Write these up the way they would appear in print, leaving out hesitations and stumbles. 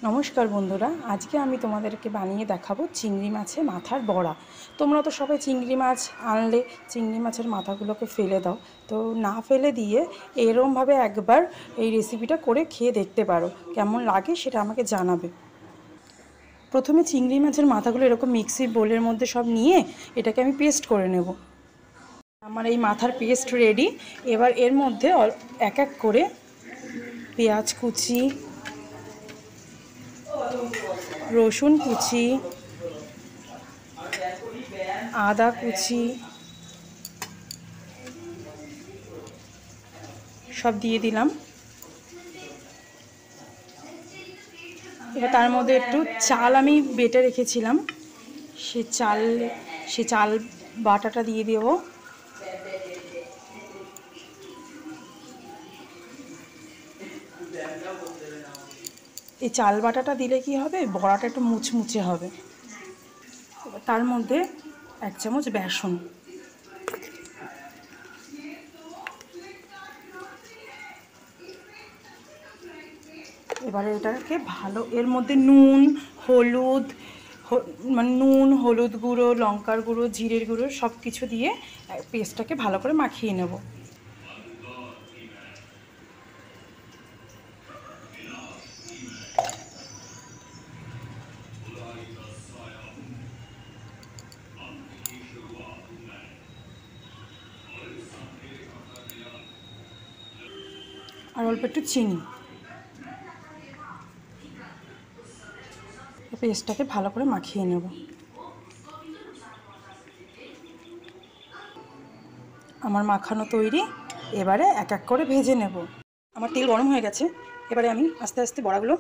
নমস্কার বন্ধুরা, আজকে আমি তোমাদেরকে বানিয়ে দেখাবো চিংড়ি মাছের মাথার বড়া। তোমরা তো সবাই চিংড়ি মাছ আনলে চিংড়ি মাছের মাথাগুলোকে ফেলে দাও, তো না ফেলে দিয়ে এরমভাবে একবার এই রেসিপিটা করে খেয়ে দেখতে পারো। কেমন লাগে সেটা আমাকে জানাবে। প্রথমে চিংড়ি মাছের মাথাগুলো এরকম মিক্সির বোলের মধ্যে সব নিয়ে এটাকে আমি পেস্ট করে নেব। আমার এই মাথার পেস্ট রেডি। এবার এর মধ্যে এক এক করে পেঁয়াজ কুচি, রসুন কুচি, আদা কুচি সব দিয়ে দিলাম। এবার তার মধ্যে একটু চাল আমি বেটে রেখেছিলাম, সে চাল বাটাটা দিয়ে দেব। এই চাল বাটাটা দিলে কি হবে, বড়াটা একটু মুচমুচে হবে। এবার তার মধ্যে 1 চামচ বেসন, এবারে এটাকে ভালো, এর মধ্যে নুন হলুদ গুঁড়ো, লঙ্কার গুঁড়ো, জিরের গুঁড়ো সব কিছু দিয়ে পেস্টটাকে ভালো করে মাখিয়ে নেব। আর অল্প একটু চিনি, পেস্টটাকে ভালো করে মাখিয়ে নেব। আমার মাখানো তৈরি। এবারে এক এক করে ভেজে নেব। আমার তেল গরম হয়ে গেছে, এবারে আমি আস্তে আস্তে বড়াগুলো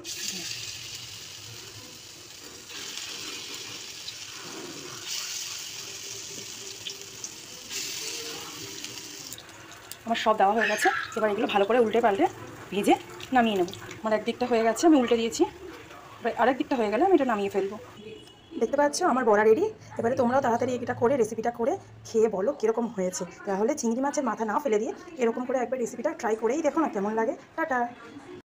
আমার সব দেওয়া হয়ে গেছে। এবার এগুলো ভালো করে উল্টে পাল্টে ভেজে নামিয়ে নেব। আমার একদিকটা হয়ে গেছে, আমি উল্টে দিয়েছি। এবার আরেক দিকটা হয়ে গেলে আমি এটা নামিয়ে ফেলবো। দেখতে পাচ্ছ আমার বড়া রেডি। এবারে তোমরাও তাড়াতাড়ি এটা করে রেসিপিটা করে খেয়ে বলো কীরকম হয়েছে। তাহলে চিংড়ি মাছের মাথা না ফেলে দিয়ে এরকম করে একবার রেসিপিটা ট্রাই করেই দেখো না কেমন লাগে। টাটা।